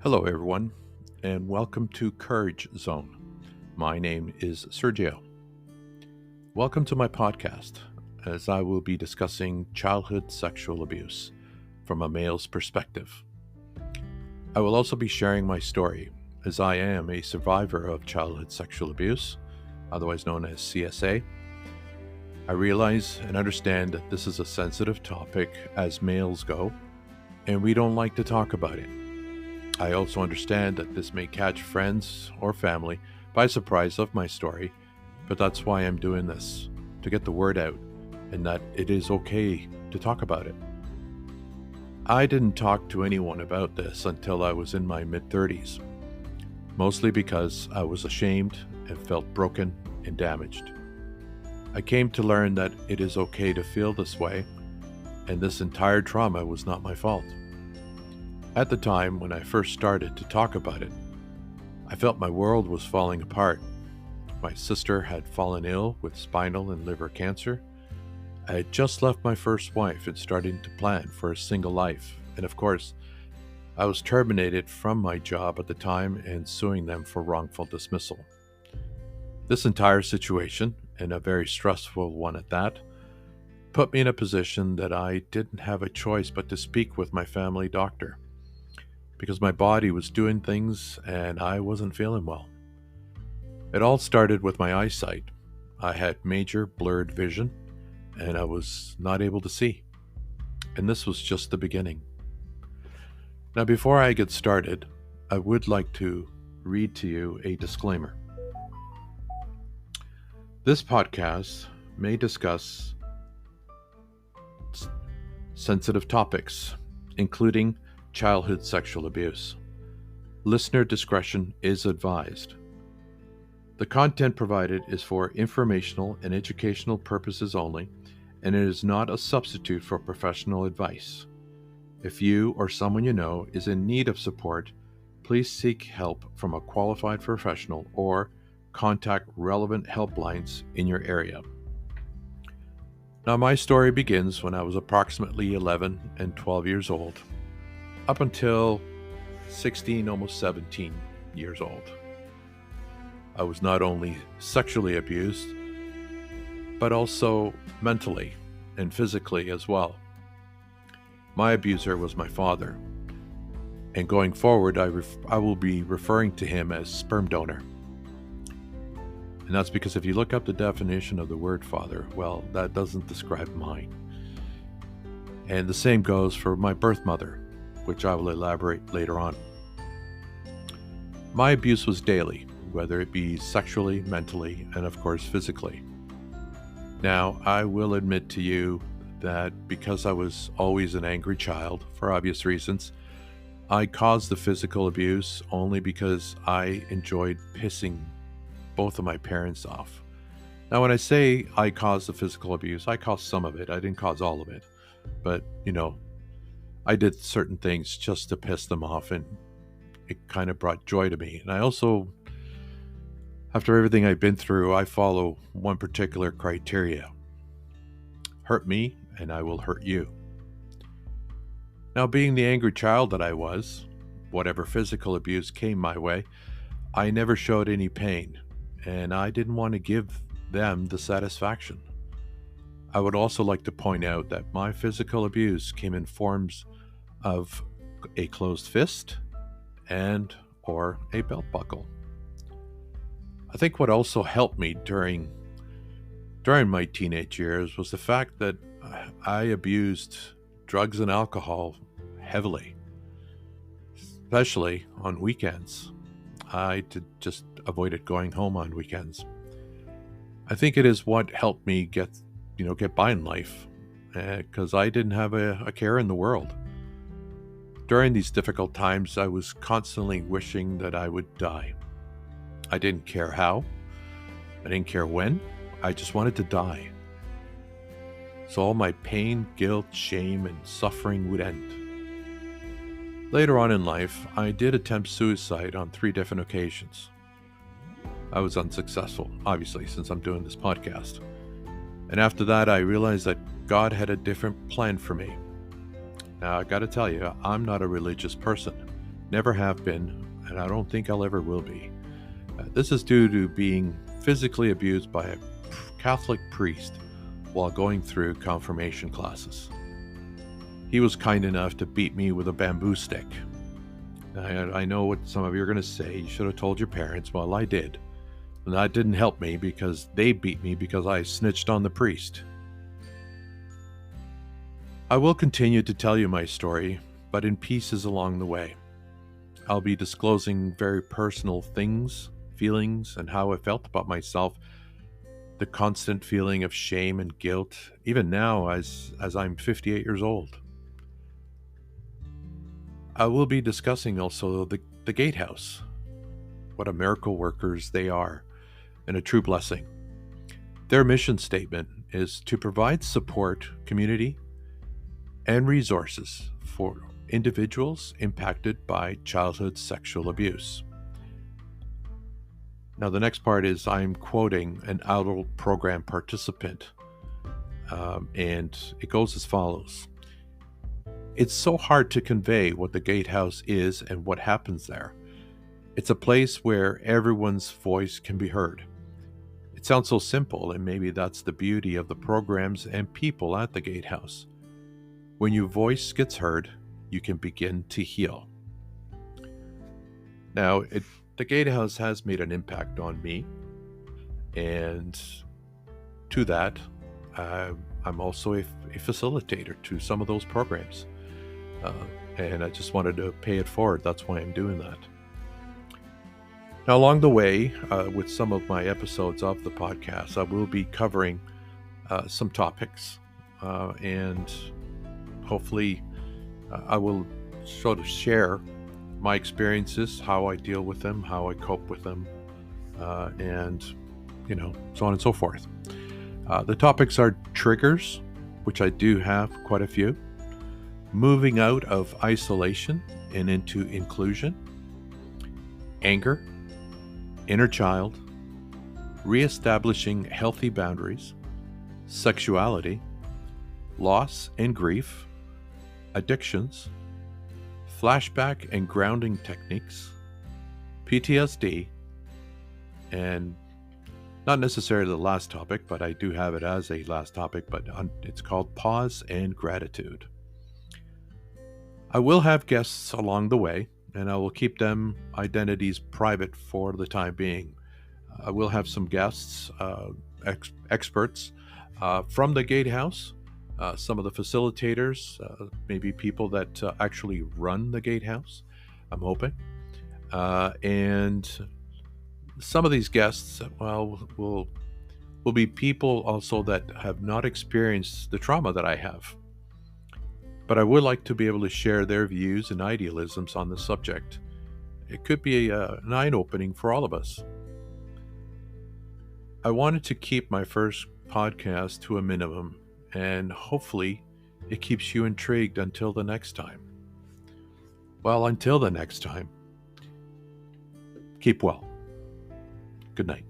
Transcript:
Hello, everyone, and welcome to Courage Zone. My name is Sergio. Welcome to my podcast, as I will be discussing childhood sexual abuse from a male's perspective. I will also be sharing my story, as I am a survivor of childhood sexual abuse, otherwise known as CSA. I realize and understand that this is a sensitive topic as males go, and we don't like to talk about it. I also understand that this may catch friends or family by surprise of my story, but that's why I'm doing this, to get the word out, and that it is okay to talk about it. I didn't talk to anyone about this until I was in my mid-30s, mostly because I was ashamed and felt broken and damaged. I came to learn that it is okay to feel this way, and this entire trauma was not my fault. At the time when I first started to talk about it, I felt my world was falling apart. My sister had fallen ill with spinal and liver cancer. I had just left my first wife and starting to plan for a single life. And of course, I was terminated from my job at the time and suing them for wrongful dismissal. This entire situation, and a very stressful one at that, put me in a position that I didn't have a choice but to speak with my family doctor, because my body was doing things and I wasn't feeling well. It all started with my eyesight. I had major blurred vision and I was not able to see. And this was just the beginning. Now, before I get started, I would like to read to you a disclaimer. This podcast may discuss sensitive topics, including childhood sexual abuse. Listener discretion is advised. The content provided is for informational and educational purposes only, and it is not a substitute for professional advice. If you or someone you know is in need of support, please seek help from a qualified professional or contact relevant helplines in your area. Now, my story begins when I was approximately 11 and 12 years old, up until 16, almost 17 years old. I was not only sexually abused, but also mentally and physically as well. My abuser was my father, and going forward, I will be referring to him as sperm donor. And that's because if you look up the definition of the word father, well, that doesn't describe mine. And the same goes for my birth mother, which I will elaborate later on. My abuse was daily, whether it be sexually, mentally, and of course physically. Now, I will admit to you that because I was always an angry child, for obvious reasons, I caused the physical abuse only because I enjoyed pissing both of my parents off. Now, when I say I caused the physical abuse, I caused some of it. I didn't cause all of it. But, I did certain things just to piss them off, and it kind of brought joy to me. And I also, after everything I've been through, I follow one particular criteria. Hurt me, and I will hurt you. Now, being the angry child that I was, whatever physical abuse came my way, I never showed any pain, and I didn't want to give them the satisfaction. I would also like to point out that my physical abuse came in forms of a closed fist and or a belt buckle. I think what also helped me during my teenage years was the fact that I abused drugs and alcohol heavily, especially on weekends. I just avoided going home on weekends. I think it is what helped me get by in life, because I didn't have a care in the world. During these difficult times, I was constantly wishing that I would die. I didn't care how. I didn't care when. I just wanted to die. So all my pain, guilt, shame, and suffering would end. Later on in life, I did attempt suicide on 3 different occasions. I was unsuccessful, obviously, since I'm doing this podcast. And after that, I realized that God had a different plan for me. Now, I gotta tell you, I'm not a religious person. never have been, and I don't think I'll ever will be. This is due to being physically abused by a Catholic priest while going through confirmation classes. He was kind enough to beat me with a bamboo stick. I know what some of you are going to say. You should have told your parents. Well, I did. And that didn't help me because they beat me because I snitched on the priest. I will continue to tell you my story, but in pieces along the way. I'll be disclosing very personal things, feelings, and how I felt about myself, the constant feeling of shame and guilt, even now as I'm 58 years old. I will be discussing also the gatehouse, what a miracle workers they are, and a true blessing. Their mission statement is to provide support, community, and resources for individuals impacted by childhood sexual abuse. Now, the next part is I'm quoting an adult program participant, and it goes as follows. It's so hard to convey what the gatehouse is and what happens there. It's a place where everyone's voice can be heard. It sounds so simple, and maybe that's the beauty of the programs and people at the gatehouse. When your voice gets heard, you can begin to heal. Now, the gatehouse has made an impact on me, and to that, I'm also a facilitator to some of those programs. And I just wanted to pay it forward. That's why I'm doing that. Now, along the way, with some of my episodes of the podcast, I will be covering some topics, and hopefully I will sort of share my experiences, how I deal with them, how I cope with them, and, so on and so forth. The topics are triggers, which I do have quite a few, moving out of isolation and into inclusion, anger, inner child, reestablishing healthy boundaries, sexuality, loss and grief, addictions, flashback and grounding techniques, PTSD, and not necessarily the last topic, but I do have it as a last topic, but it's called pause and gratitude. I will have guests along the way, and I will keep them identities private for the time being. I will have some guests, experts from the gatehouse, some of the facilitators, maybe people that actually run the gatehouse, I'm hoping. And some of these guests, will be people also that have not experienced the trauma that I have. But I would like to be able to share their views and idealisms on the subject. It could be an eye-opening for all of us. I wanted to keep my first podcast to a minimum, and hopefully it keeps you intrigued until the next time. Well, until the next time, keep well. Good night.